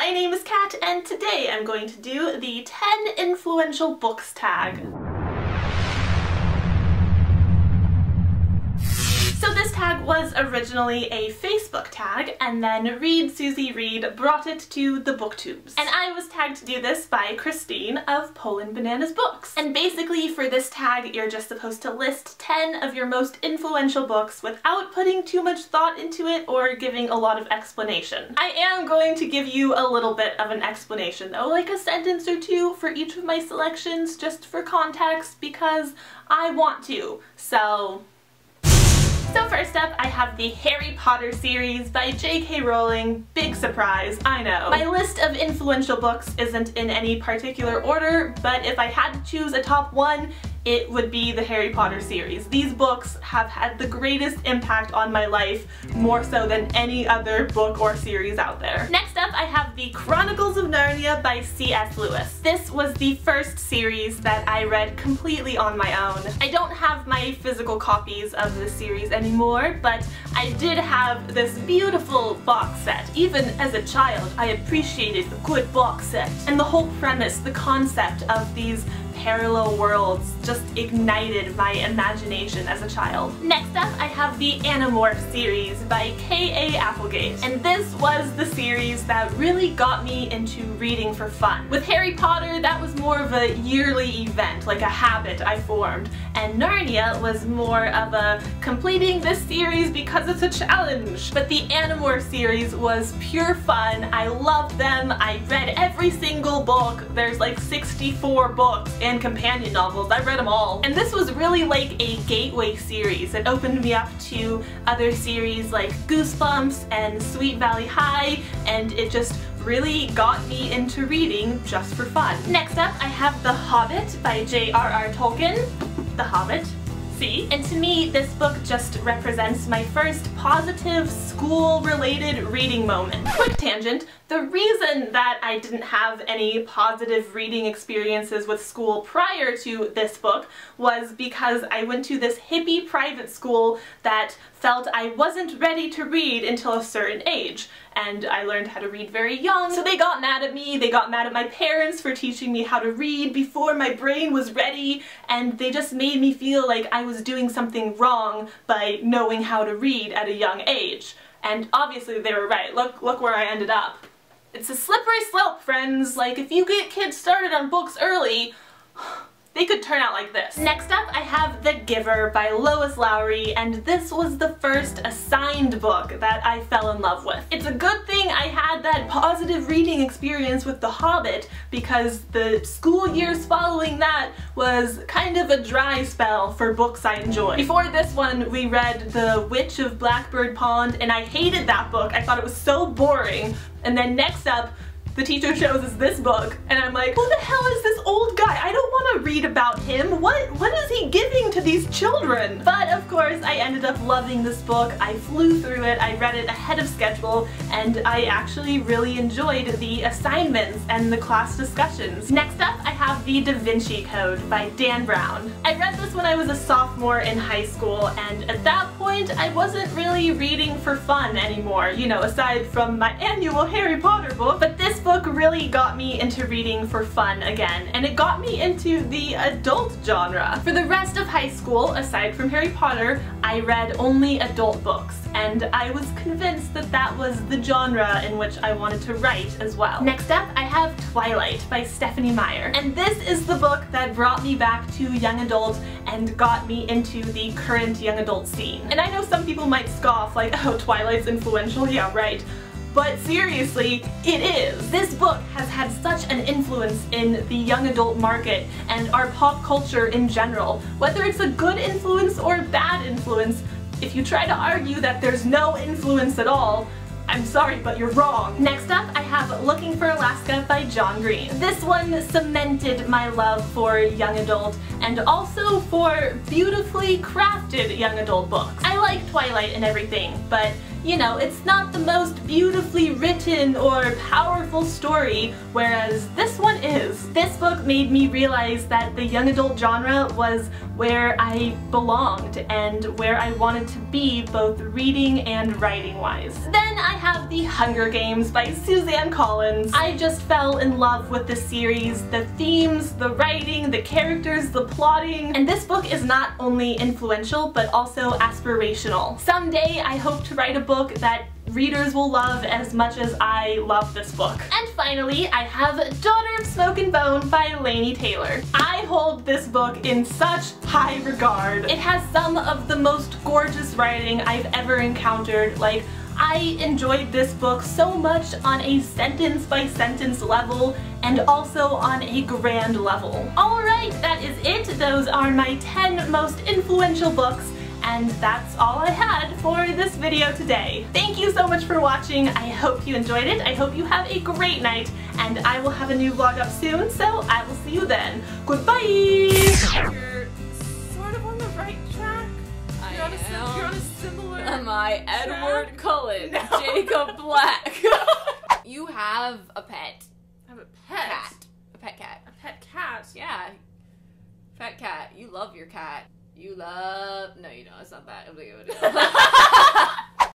My name is Kat, and today I'm going to do the 10 influential books tag. So this tag was originally a Facebook tag, and then Read Susie Read brought it to the booktubes. And I was tagged to do this by Christine of Poland Bananas Books. And basically for this tag, you're just supposed to list 10 of your most influential books without putting too much thought into it or giving a lot of explanation. I am going to give you a little bit of an explanation though, like a sentence or two for each of my selections, just for context, because I want to. So first up, I have the Harry Potter series by J.K. Rowling. Big surprise, I know. My list of influential books isn't in any particular order, but if I had to choose a top one, it would be the Harry Potter series. These books have had the greatest impact on my life, more so than any other book or series out there. Next up, I have the Chronicles of Narnia by C.S. Lewis. This was the first series that I read completely on my own. I don't have my physical copies of this series anymore, but I did have this beautiful box set. Even as a child, I appreciated a good box set. And the whole premise, the concept of these parallel worlds just ignited my imagination as a child. Next up, I have the Animorphs series by K.A. Applegate. And this was the series that really got me into reading for fun. With Harry Potter, that was more of a yearly event, like a habit I formed. And Narnia was more of a completing this series because it's a challenge. But the Animorphs series was pure fun. I loved them. I read every single book. There's like 64 books and companion novels. I read them all. And this was really like a gateway series. It opened me up to other series like Goosebumps and Sweet Valley High, and it just really got me into reading just for fun. Next up, I have The Hobbit by J.R.R. Tolkien. The Hobbit. See? And to me, this book just represents my first positive school-related reading moment. Quick tangent, the reason that I didn't have any positive reading experiences with school prior to this book was because I went to this hippie private school that felt I wasn't ready to read until a certain age. And I learned how to read very young, so they got mad at me, they got mad at my parents for teaching me how to read before my brain was ready, and they just made me feel like I was doing something wrong by knowing how to read at a young age. And obviously they were right. Look where I ended up. It's a slippery slope, friends. Like, if you get kids started on books early, they could turn out like this. Next up, I have The Giver by Lois Lowry, and this was the first assigned book that I fell in love with. It's a good thing I had that positive reading experience with The Hobbit, because the school years following that was kind of a dry spell for books I enjoyed. Before this one, we read The Witch of Blackbird Pond, and I hated that book. I thought it was so boring. And then next up, the teacher shows us this book, and I'm like, who the hell is this old guy? I don't want to read about him. What is he giving to these children? But of course, I ended up loving this book. I flew through it, I read it ahead of schedule, and I actually really enjoyed the assignments and the class discussions. Next up, I have the Da Vinci Code by Dan Brown. I read this when I was a sophomore in high school, and at that point, I wasn't really reading for fun anymore, you know, aside from my annual Harry Potter book. But this book really got me into reading for fun again, and it got me into the adult genre. For the rest of high school, aside from Harry Potter, I read only adult books, and I was convinced that that was the genre in which I wanted to write as well. Next up, I have Twilight by Stephanie Meyer, and this is the book that brought me back to young adult and got me into the current young adult scene. And I know some people might scoff like, oh, Twilight's influential, yeah, right. But seriously, it is. This book has had such an influence in the young adult market and our pop culture in general. Whether it's a good influence or a bad influence, if you try to argue that there's no influence at all, I'm sorry, but you're wrong. Next up, I have Looking for Alaska by John Green. This one cemented my love for young adult and also for beautifully crafted young adult books. I like Twilight and everything, but You know, it's not the most beautifully written or powerful story, whereas this one is. This book made me realize that the young adult genre was where I belonged and where I wanted to be both reading and writing-wise. Then I have The Hunger Games by Suzanne Collins. I just fell in love with the series, the themes, the writing, the characters, the plotting, and this book is not only influential but also aspirational. Someday I hope to write a book that readers will love as much as I love this book. And finally, I have Daughter of Smoke and Bone by Laini Taylor. I hold this book in such high regard. It has some of the most gorgeous writing I've ever encountered. Like, I enjoyed this book so much on a sentence-by-sentence level and also on a grand level. Alright, that is it. Those are my 10 most influential books. And that's all I had for this video today. Thank you so much for watching. I hope you enjoyed it. I hope you have a great night, and I will have a new vlog up soon, so I will see you then. Goodbye! You're sort of on the right track. You're on a similar Am I Edward track? Cullen? No. Jacob Black. You have a pet. I have a pet. Cat. A pet cat. A pet cat. Yeah. Pet cat. You love your cat. You love... No, you don't. It's not that.